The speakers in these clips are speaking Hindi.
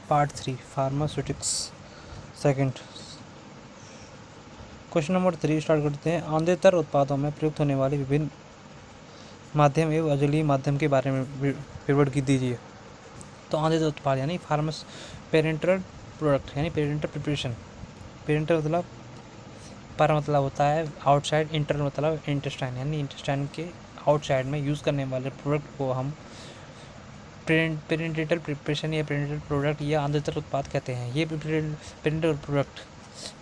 Part 3 pharmaceutics second. Question number 3 start करते हैं। आंदेतर उत्पादों में प्रयुक्त होने वाले विभिन्न माध्यम एवं अजलीय माध्यम के बारे में विवरण की दीजिए। तो आंदेतर उत्पाद यानी फार्मस पेरेंटल प्रोडक्ट यानी पेरेंटल प्रिपरेशन। पेरेंटल मतलब पर मतलब होता है आउटसाइड, इंटर मतलब इंटेस्टाइन यानी इंटेस्टाइन के आउटसाइड में यूज़ करने वाले प्रोडक्ट को हम पेरेंटल प्रिपरेशन या पेरेंटल प्रोडक्ट या आंदेतर उत्पाद कहते हैं। ये पेरेंटल प्रोडक्ट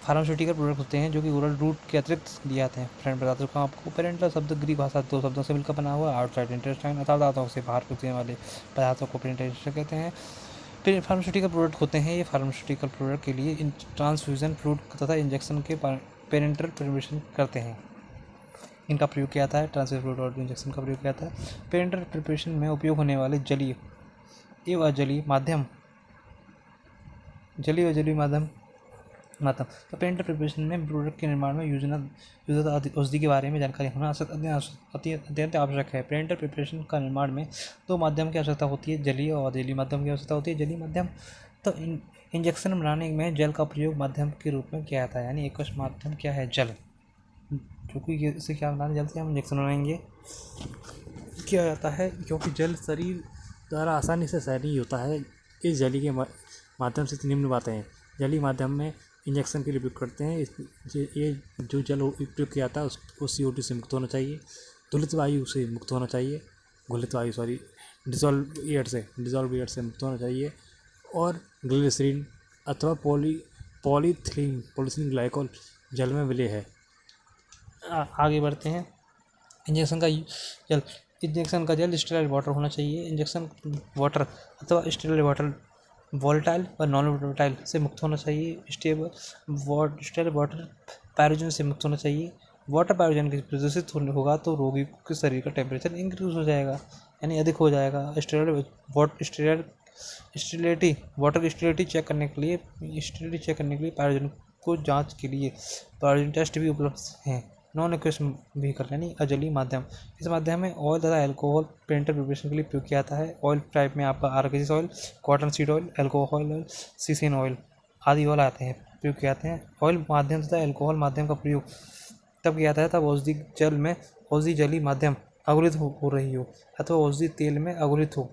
फार्मास्यूटिकल प्रोडक्ट होते हैं जो कि ओरल रूट के अतिरिक्त दिए जाते हैं। फ्रेंड बता चुका हूँ आपको। पेरेंटल शब्द ग्रीक भाषा 2 शब्दों से मिलकर बना हुआ। आउटसाइड इंटेस्टाइन अर्थात दांतों से बाहर कूदने वाले पदार्थों को पेरेंटल कहते हैं। फिर फार्मास्यूटिकल प्रोडक्ट होते हैं। ये फार्मास्यूटिकल प्रोडक्ट के लिए ट्रांसफ्यूजन फ्लूइड तथा इंजेक्शन के पेरेंटल प्रिपरेशन करते हैं। इनका प्रयोग किया जाता है। ट्रांसफ्यूजन फ्लूइड और इंजेक्शन का प्रयोग किया जाता है। पेरेंटल प्रिपरेशन में उपयोग होने वाले जलीय एवं अजलीय माध्यम तो पेरेंटल प्रिपरेशन में प्रोडक्ट के निर्माण में यूजर औषधि के बारे में जानकारी होना अत्यंत आवश्यक है। पेरेंटल प्रिपरेशन का निर्माण में दो माध्यम की आवश्यकता होती है, जलीय और अजलीय माध्यम की आवश्यकता होती है। जलीय माध्यम तो इंजेक्शन बनाने में जल का प्रयोग माध्यम के रूप में किया जाता है। यानी एक माध्यम क्या है? जल। क्योंकि इससे क्या बनाने, जल से हम इंजेक्शन बनाएंगे किया जाता है, क्योंकि जल शरीर द्वारा आसानी से सहन नहीं होता है। इस जली के माध्यम से निम्न बातें हैं। जलीय माध्यम में इंजेक्शन के लिए उपयोग करते हैं। ये जो जल उपयोग किया जाता है उसको CO2 से मुक्त होना चाहिए, धुलित वायु से मुक्त होना चाहिए, डिजॉल्व एयर से मुक्त होना चाहिए, और ग्लिसरीन अथवा पॉलीथिलीन ग्लाइकोल जल में विलय है। आगे बढ़ते हैं। इंजेक्शन का जल स्टेराइल वाटर होना चाहिए। इंजेक्शन वाटर अथवा स्टेराइल वाटर वोलेटाइल और नॉन वोलेटाइल से मुक्त होना चाहिए। स्टेराइल वाटर पायरोजन से मुक्त होना चाहिए। वाटर पायरोजन के प्रदूषित होगा तो रोगी के शरीर का टेम्परेचर इंक्रीज हो जाएगा, यानी अधिक हो जाएगा। वाटर की स्टेरिलिटी चेक करने के लिए पायरोजन को जांच के लिए पायरोजन टेस्ट भी उपलब्ध हैं। नॉन एक्वस व्हीकल यानी अजलीय माध्यम। इस माध्यम में ऑयल तथा एल्कोहल पेरेंटल प्रिपरेशन के लिए उपयोग किया जाता है। ऑयल टाइप में आपका organic oil, cotton seed oil, alcohol oil, सीसेन ऑयल आदि ऑयल आते हैं, प्रयोग किए जाते हैं। ऑयल माध्यम तथा एल्कोहल माध्यम का प्रयोग तब किया जाता है तब औषधि जलीय माध्यम अवरुद्ध हो रही हो अथवा औषधि तेल में अवरुद्ध हो।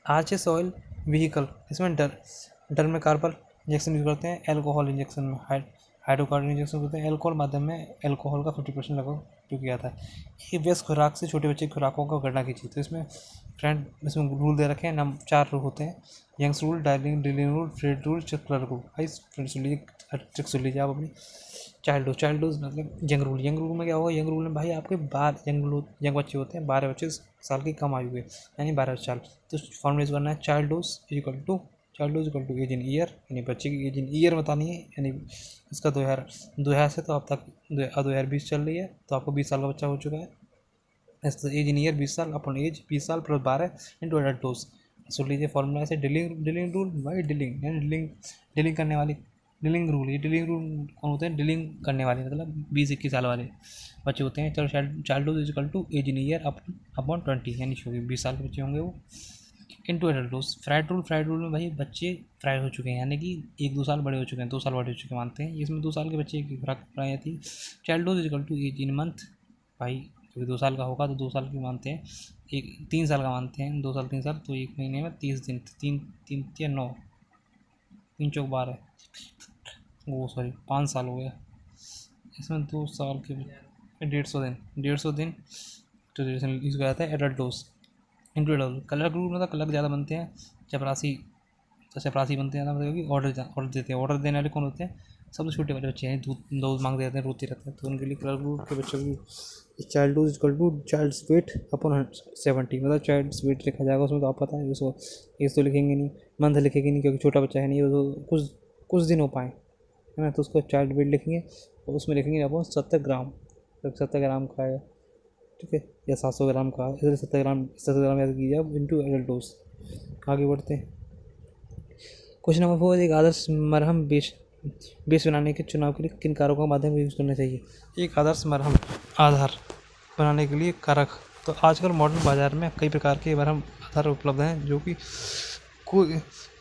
आर्चेस ऑयल व्हीकल, इसमें डर्म कार्बल इंजेक्शन यूज करते हैं। एल्कोहल इंजेक्शन में हाइड्रोकार्बन इंजेक्शन करते हैं। एल्कोहल माध्यम में एल्कोहल का 50% लगभग उपयोग किया जाता है। ये व्यस्त खुराक से छोटे बच्चे की खुराकों का गणना कीजिए। तो इसमें रूल दे रखे हैं। 4 रूल होते हैं। Young's rule, darling rule, Fried rule, चक्लर रूल। भाई फ्रेंड सुन लीजिए आप अपनी। चाइल्ड डोज मतलब यंग रूल में क्या होगा? यंग रूल में भाई आपके यंग बच्चे होते हैं 12 साल की कम आयु के, यानी 12 साल। तो फॉर्मूला यूज करना है। Child dose equal to age in year, यानी बच्चे की एज इन ईयर बतानी है। यानी इसका 2000 से तो अब तक 2020 चल रही है, तो आपको 20 साल का बच्चा हो चुका है। एज इन ईयर 20 साल अपन एज 20 साल प्लस 12 इंटू एडल्ट डोज। सुन लीजिए फॉर्मूला ऐसे। डिलिंग रूल भाई, डिलिंग करने वाली डिलिंग रूल। ये डिलिंग रूल कौन होते हैं? डिलिंग करने वाले मतलब 20-21 साल वाले बच्चे होते हैं। चलो child dose is equal to age in year upon 20, यानी 20 साल के बच्चे होंगे वो, into adult dose. Fried rule में भाई बच्चे फ्राइड हो चुके हैं, यानी कि 1-2 साल बड़े हो चुके हैं, 2 साल बड़े हो चुके मानते हैं। इसमें 2 साल के बच्चे की खुराक बनाई जाती है। Child dose is equal to age in month, भाई क्योंकि 2 साल का होगा तो 2 साल की मानते हैं। 3 साल का मानते हैं। 2 साल 3 साल तो 1 महीने में 30 दिन, 3 या 9, 3 चौक 12, 5 साल हो गया। इसमें 2 साल के 150 दिन तो यूज़ किया जाता है। Adult dose into adult. Colour group में तो कलर ज़्यादा बनते हैं। चपरासी बनते हैं, मतलब कि ऑर्डर देते हैं। ऑर्डर देने वाले कौन होते हैं? सबसे छोटे वाले बच्चे हैं, दूध मांगते रहते हैं, रोते रहते हैं, तो उनके लिए कलर ग्रुप के बच्चों की child dose equal to child's weight upon 70, मतलब चाइल्ड्स वेट लिखा जाएगा उसमें। तो आप पता है उसको एज तो लिखेंगे नहीं, मंथ लिखेंगे नहीं, क्योंकि छोटा बच्चा है नहीं, वो तो कुछ दिन हो पाए, है ना। तो उसको चाइल्ड वेट लिखेंगे और उसमें लिखेंगे अपॉन 70 ग्राम, 70 ग्राम का है, ठीक है, या 700 ग्राम का, इसलिए 70 ग्राम याद कीजिए आप, इंटू एडल्ट डोज। आगे बढ़ते हैं। क्वेश्चन नंबर 4, एक आदर्श मरहम बेस बनाने के चुनाव के लिए किन कारकों का माध्यम यूज करना चाहिए? एक आदर्श मरहम आधार बनाने के लिए कारक, तो आजकल मॉडर्न बाजार में कई प्रकार के मरहम आधार उपलब्ध हैं, जो कि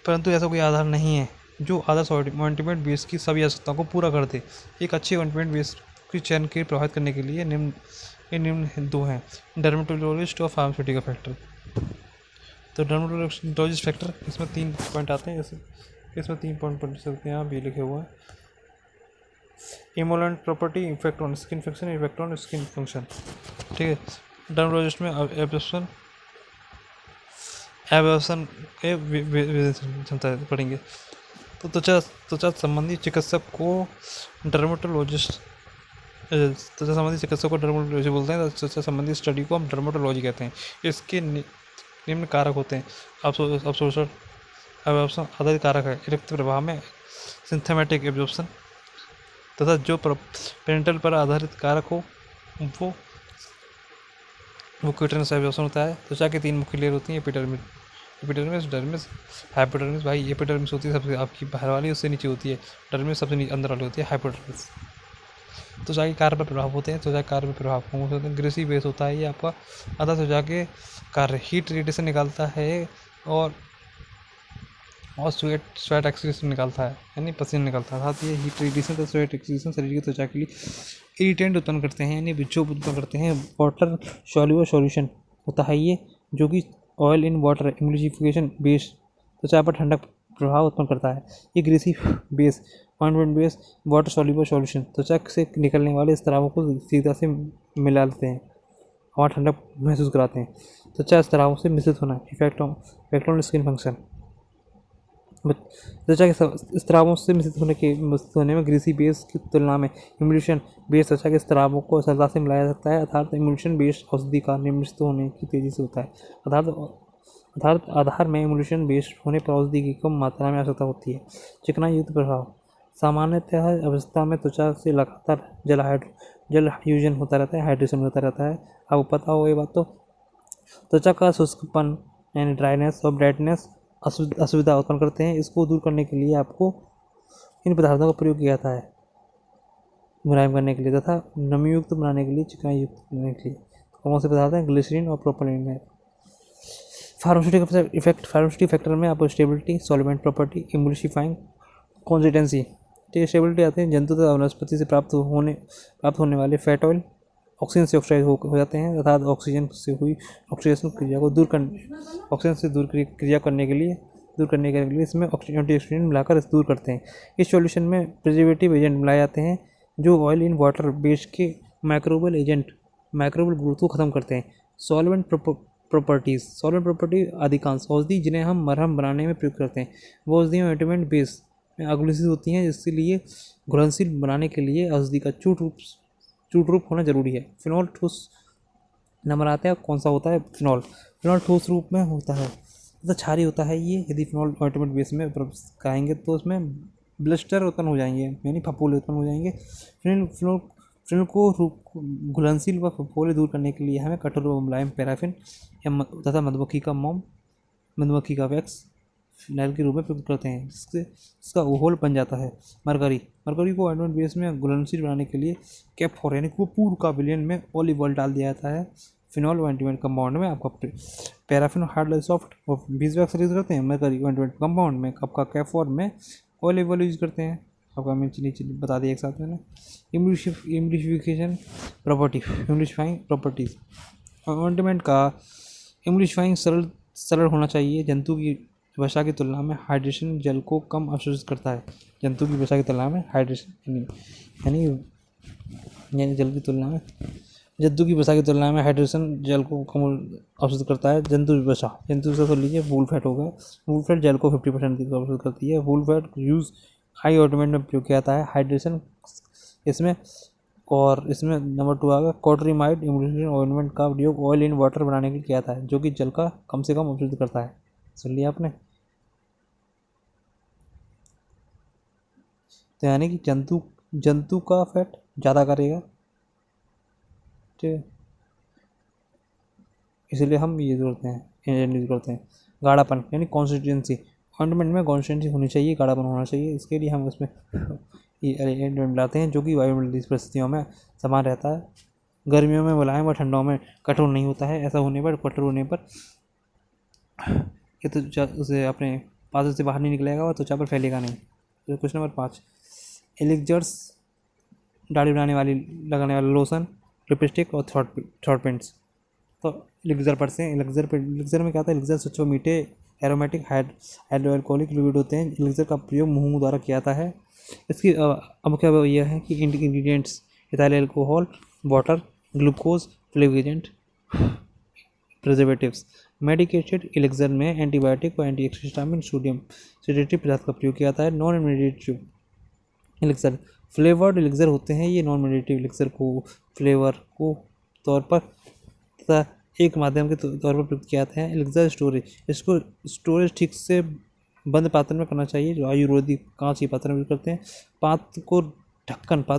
परंतु ऐसा कोई आधार नहीं है जो आदर्श ऑइंटमेंट बेस की सभी आवश्यकताओं को पूरा कर दे। एक अच्छे ऑइंटमेंट बेस के चयन के प्रभावित करने के लिए निम्न दो हैं, डर्मेटोलॉजिस्ट और फार्मास्यूटिकल फैक्टर। तो डर्मेटोलॉजिस्ट फैक्टर, इसमें 3 पॉइंट आते हैं। इसमें 3 पॉइंट पढ़ सकते हैं, यहाँ भी लिखे हुआ है। Emollient property, effect on skin function, effect on skin function. ठीक है, डर्मेटोलॉजिस्ट में एब्जॉर्प्शन के क्षमता पढ़ेंगे। तो त्वचा संबंधी चिकित्सक को डर्मेटोलॉजिस्ट डर्मेटोलॉजी बोलते हैं। त्वचा संबंधी स्टडी को हम डर्मेटोलॉजी कहते हैं। इसके निम्न कारक होते हैं। एब्जॉर्प्शन आधारित कारक है, इलेक्ट्रिक प्रभाव में सिंथेमेटिक एब्जॉर्प्शन, तथा जो पेरेंटल पर आधारित कारक हो वो क्यूटेनस एब्जॉर्प्शन होता है। त्वचा की 3 मुख्य लेयर होती हैं, एपिडर्मिस, डर्मिस, हाइपोडर्मिस। भाई एपिडर्मिस होती है सबसे आपकी बाहर वाली, उससे नीचे होती है डर्मिस, सबसे अंदर वाली होती है हाइपोडर्मिस। त्वचा के कार्य पर प्रभाव होते हैं। त्वचा के कार्य पर प्रभाव कौन होते हैं? ग्रीसी बेस होता है ये आपका। अतः त्वचा के कार्य हीट रेडिएशन निकालता है और स्वेट एक्सक्रीशन निकालता है, यानी पसीना निकालता है। साथ ये हीट रेडिएशन तो स्वेट एक्सक्रीशन शरीर की त्वचा के लिए इरिटेंट उत्पन्न करते हैं, यानी विक्षोभ उत्पन्न करते हैं। वाटर सॉल्युबल सॉल्यूशन होता है ये, जो कि ऑयल इन वाटर एम्युलिफिकेशन बेस त्वचा पर ठंडक प्रभाव उत्पन्न करता है। ये greasy base, ointment base, water soluble solution त्वचा से निकलने वाले स्रावों को सीधा से मिला लेते हैं और ठंडक महसूस कराते हैं। त्वचा स्रावों से मिश्रित होना, इफेक्ट ऑन स्किन फंक्शन। त्वचा के स्रावों से मिश्रित होने में ग्रीसी बेस की तुलना में इम्यूलेशन बेस त्वचा के स्रावों को सरलता से मिलाया जा सकता है। अर्थात इम्यूलेशन बेस औषधि का निर्मित होने की तेजी से होता है। अर्थात आधार में इम्यूलेशन बेस होने पर औषधि की कम मात्रा में आवश्यकता होती है। चिकनाई युक्त प्रभाव, सामान्यतः अवस्था में त्वचा से लगातार जल यूजन होता रहता है, हाइड्रेशन होता रहता है। आपको पता हो ये बात। तो त्वचा का शुष्कपन यानी ड्राइनेस और ब्राइटनेस असुविधा उत्पन्न करते हैं। इसको दूर करने के लिए आपको इन पदार्थों का प्रयोग किया जाता है मुलायम करने के लिए तथा नमी युक्त बनाने के लिए, चिकनाई युक्त बनाने के लिए। कौन से पदार्थ हैं? ग्लिसरीन और प्रोपेलिन है। फार्मास्यूटिकल फैक्टर में आपको stability, solvent property, emulsifying consistency, stability आते हैं। जंतु तथा वनस्पति से प्राप्त होने वाले फैट ऑयल ऑक्सीजन से ऑक्साइड हो जाते हैं, अर्थात ऑक्सीजन से हुई ऑक्सीडेशन क्रिया को ऑक्सीजन से क्रिया करने के लिए इसमें एंटीऑक्सीडेंट मिलाकर दूर करते हैं। इस सॉल्यूशन में प्रिजर्वेटिव एजेंट मिलाए जाते हैं जो ऑयल इन वाटर बेस के माइक्रोबियल ग्रोथ को खत्म करते हैं। सॉल्वेंट प्रॉपर्टी अधिकांश औषधि जिन्हें हम मरहम बनाने में प्रयोग करते हैं, वो औषधियाँ ऑइंटमेंट बेस में अग्लुषित होती हैं। इसलिए घुलनशील बनाने के लिए औषधि का चूट रूप होना जरूरी है। फिनॉल ठोस नंबर आता है, कौन सा होता है? फिनॉल ठोस रूप में होता है, तो क्षारीय होता है ये। यदि फिनॉल ऑइंटमेंट बेस में खाएंगे तो उसमें ब्लिस्टर उत्पन्न हो जाएंगे, यानी फफोले उत्पन्न हो जाएंगे। फिनॉल को घुलनशील व फफोले दूर करने के लिए हमें कठोर व मुलायम पैराफिन तथा मधुमक्खी का वैक्स फिनाइल के रूप में प्रयोग करते हैं, जिसका ओहोल बन जाता है। मरकरी को ऑइंटमेंट बेस में घुलनशील बनाने के लिए कैफोर यानी पूर्ण का विलयन में ऑलिव ऑयल डाल दिया जाता है। फिनॉल ऑइंटमेंट कंपाउंड में आपका पैराफिन हार्ड सॉफ्ट और बीजवैक्स यूज करते हैं। मरकरी ऑइंटमेंट कंपाउंड में आपका कैफोर में ऑलिव ऑयल यूज करते हैं। आपका मैं नीचे बता दिया एक साथ मैंने। इम्यूलिफिकेशन प्रॉपर्टीज ऑइंटमेंट का इम्यूलिफाइंग सरल होना चाहिए। जंतु की वसा की तुलना में हाइड्रेशन जल को कम अवशोषित करता है। जंतु की वसा की तुलना में हाइड्रेशन यानी जल की तुलना में जंतु की वसा की तुलना में हाइड्रेशन जल को कम अवशोषित करता है। जंतु वसा तो लीजिए वूल फैट हो गया। वूल फैट जल को 50% अवशोषित करती है। Wool fat use high ointment में प्रयोग किया जाता है। हाइड्रेशन इसमें नंबर 2 आ गया कोटरीमाइड इम्यूलेशन ऑइंटमेंट का प्रयोग ऑयल इन वाटर बनाने के लिए किया जाता है, जो कि जल का कम से कम अवशोषित करता है। सुन लिया आपने? तो यानी कि जंतु का फैट ज़्यादा करेगा, ठीक है, इसलिए हम ये करते हैं। गाढ़ापन यानी कॉन्सिस्टेंसी, ऑइंटमेंट में कॉन्सिस्टेंसी होनी चाहिए, गाढ़ापन होना चाहिए। इसके लिए हम उसमें ये एलिमेंट मिलाते हैं जो कि वायुमंडलीय परिस्थितियों में समान रहता है। गर्मियों में मुलायम और ठंडों में कठोर नहीं होता है। ऐसा होने पर ये तो उसे अपने पादों से बाहर नहीं निकलेगा और त्वचा पर फैलेगा नहीं। तो क्वेश्चन नंबर 5, एलिक्जर्स दाढ़ी बनाने वाली लगाने वाला लोशन, लिपस्टिक और थ्रॉट पेंट्स। तो एलिक्जर पढ़ते हैं। एलिक्जर में क्या होता है? एलिक्जर सच मीठे एरोमेटिक हाइड्रोअल्कोहलिक लिक्विड होते हैं। एलिक्जर का प्रयोग मुंह द्वारा किया जाता है। इसकी मुख्य यह है कि ingredients ethyl alcohol, water, glucose, flavour agent, preservatives. Medicated elixir में एंटीबायोटिक और एंटीहिस्टामिन सोडियम सेडेटिव पदार्थ का प्रयोग किया जाता है। Non medicated elixir flavoured elixir होते हैं। ये नॉन मेडिकेटेड एलिक्जर को फ्लेवर को तौर पर तथा एक माध्यम के तौर पर प्रयुक्त किया जाता है। एलिक्जर स्टोरेज, इसको स्टोरेज ठीक से बंद पात्र में करना चाहिए, जो आयुर्वेदिक कांच के पात्र में करते हैं। पात्र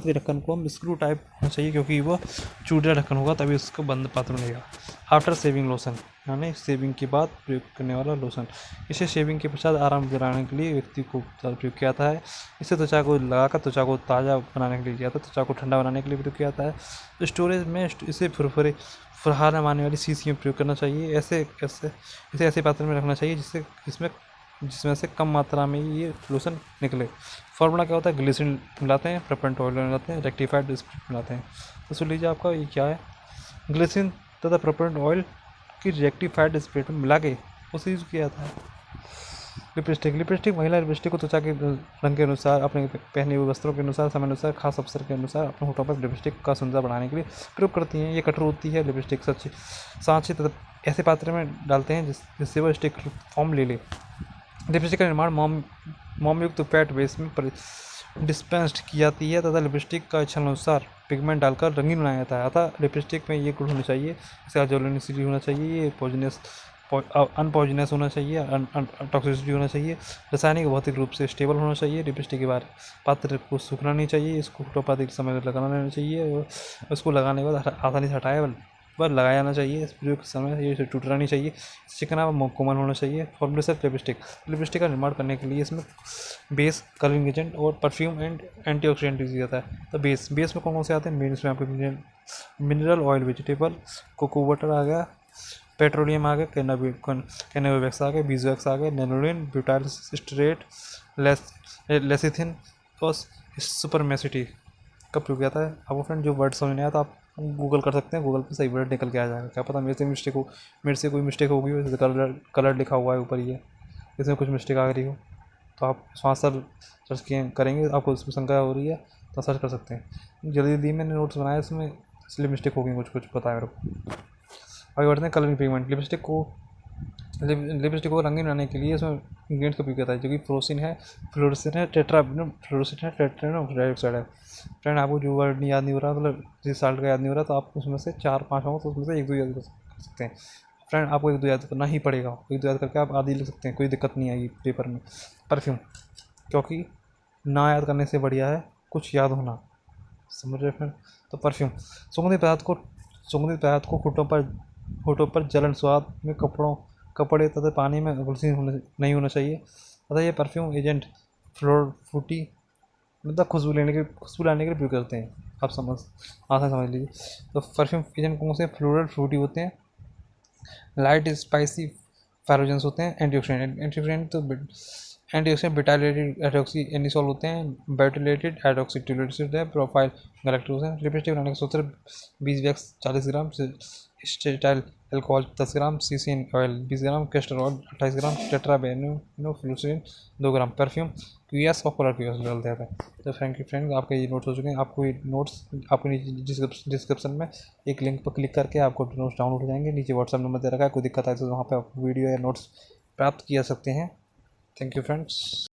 के ढक्कन को हम स्क्रू टाइप होना चाहिए, क्योंकि वो चूड़ा ढक्कन होगा तभी उसको बंद पात्र में रहेगा। आफ्टर शेविंग लोशन, यानी शेविंग के बाद प्रयोग करने वाला लोशन। इसे शेविंग के पश्चात आराम दिलाने के लिए व्यक्ति को प्रयोग किया जाता है। इसे त्वचा को लगाकर त्वचा को ताज़ा बनाने के लिए किया जाता है, त्वचा को ठंडा बनाने के लिए प्रयोग किया जाता है। स्टोरेज में इसे फुरहार मारने वाली शीशी में प्रयोग करना चाहिए। ऐसे पात्र में रखना चाहिए जिसमें से कम मात्रा में ये लोशन निकले। फॉर्मूला क्या होता है? ग्लिसरीन मिलाते हैं, प्रोपेंट ऑयल मिलाते हैं, रेक्टिफाइड स्पिरिट मिलाते हैं। तो सुन लीजिए आपका ये क्या है। ग्लिसरीन तथा प्रोपेंट ऑयल की रेक्टिफाइड स्पिरिट में मिला के उसे यूज किया जाता है। लिपस्टिक महिला लिपस्टिक को त्वचा के रंग के अनुसार, अपने पहने हुए वस्त्रों के अनुसार, समय अनुसार, खास अवसर के अनुसार अपने होठों पर लिपस्टिक का सुंदर बढ़ाने के लिए प्रयोग करती हैं। ये कठोर होती है लिपस्टिक सांचे तथा ऐसे पात्र में डालते हैं जिससे वह स्टिक फॉर्म ले ले। लिपस्टिक का निर्माण मोम युक्त फैट बेस में डिस्पेंस्ड की जाती है तथा लिपस्टिक का इच्छानुसार पिगमेंट डालकर रंगीन बनाया जाता है। अतः लिपस्टिक में ये गुण होने चाहिए, इसका ज्वलनशील होना चाहिए, ये अनपॉइजनस होना चाहिए, टॉक्सिसिटी होना चाहिए, रासायनिक भौतिक रूप से स्टेबल होना चाहिए। लिपस्टिक के बाद पात्र को सूखना नहीं चाहिए, इसको होटोपाथिक समय लगाना नहीं चाहिए और उसको लगाने के बाद आसानी से हटाया पर लगाया जाना चाहिए। इस प्रयोग के समय ये टूटना नहीं चाहिए, चिकना व कोमल होना चाहिए। फॉर्मूला लिपस्टिक का निर्माण करने के लिए इसमें बेस, कलरिंग एजेंट और परफ्यूम एंड एंटीऑक्सीडेंट यूज किया जाता है। तो बेस में कौन से आते हैं? मेन इसमें आपके mineral oil, vegetable, cocoa water आ गया, पेट्रोलियम आ गया, कैनाबिवैक्स आ गया, बीजवैक्स आ गया, नैनोलिन, ब्यूटाइल स्टेरेट, लेसिथिन और सुपरमेसिटी का प्रयोग किया जाता है। आपको फ्रेंड जो वर्ड समझ नहीं आया तो आप गूगल कर सकते हैं, गूगल पे सही वर्ड निकल के आ जाएगा। क्या पता मेरे से कोई मिस्टेक होगी, जैसे कलर लिखा हुआ है ऊपर, ये इसमें कुछ मिस्टेक आ रही हो तो आप वहाँ सर्च करेंगे, आपको उसमें शंका हो रही है तो सर्च कर सकते हैं। जल्दी मैंने नोट्स बनाए उसमें, इसलिए मिस्टेक होगी, कुछ पता है मेरे को। आगे बढ़ते हैं। कलरिंग पिगमेंट, लिपस्टिक को रंगीन बनाने के लिए इसमें इंग्रेडिएंट्स का उपयोग किया जाता है, जो कि फ्लोरोसिन है, टेट्राऑक्साइड है। फ्रेंड आपको जो वर्ड याद नहीं हो रहा, मतलब जिस साल्ट का याद नहीं हो रहा, तो आप उसमें से 4-5 होंगे तो उसमें से 1-2 याद कर सकते हैं। फ्रेंड आपको 1-2 याद करना ही पड़ेगा, 1-2 याद करके आप आधी लिख सकते हैं, कोई दिक्कत नहीं आएगी पेपर में। परफ्यूम, क्योंकि ना याद करने से बढ़िया है कुछ याद होना, समझ रहे फ्रेंड। तो परफ्यूम सुगंधित पदार्थ को होठों पर जलन, स्वाद में कपड़े तथा पानी में घुलनशील नहीं होना चाहिए। अतः ये परफ्यूम एजेंट फ्रूटी मतलब खुशबू लाने के लिए प्रयोग करते हैं। आप आसान समझ लीजिए। तो परफ्यूम एजेंट कौन से? फ्लोरल फ्रूटी होते हैं, लाइट स्पाइसी फेरोजेंस होते हैं, एंटीऑक्सीडेंट बिटाइलेटेड हाइड्रोक्सी एनिसोल होते हैं, बेटाइलेटेड हाइड्रोक्सी टिलोइड्स होते हैं, प्रोफाइल गैलेक्टोज हैं। लिपस्टिक बनाने का सूत्र: बीजवैक्स 40 ग्राम, स्टेटाइल अल्कोहल 10 ग्राम, सीसीन ऑयल 20 ग्राम, कैस्टर ऑयल 28 ग्राम, टेट्राबेनोफ्लुओरेसिन 2 ग्राम। परफ्यूम क्यूएस और पोलर क्यूएस डाल दिया था। तो थैंक यू फ्रेंड, आपके ये नोट्स हो चुके हैं। आपको ये नोट्स आपको नीचे डिस्क्रिप्शन में एक लिंक पर क्लिक करके आपको नोट्स डाउनलोड हो जाएंगे। नीचे व्हाट्सएप नंबर दे रखा है, कोई दिक्कत आए तो वहाँ पर आप वीडियो या नोट्स प्राप्त किया सकते हैं। Thank you friends.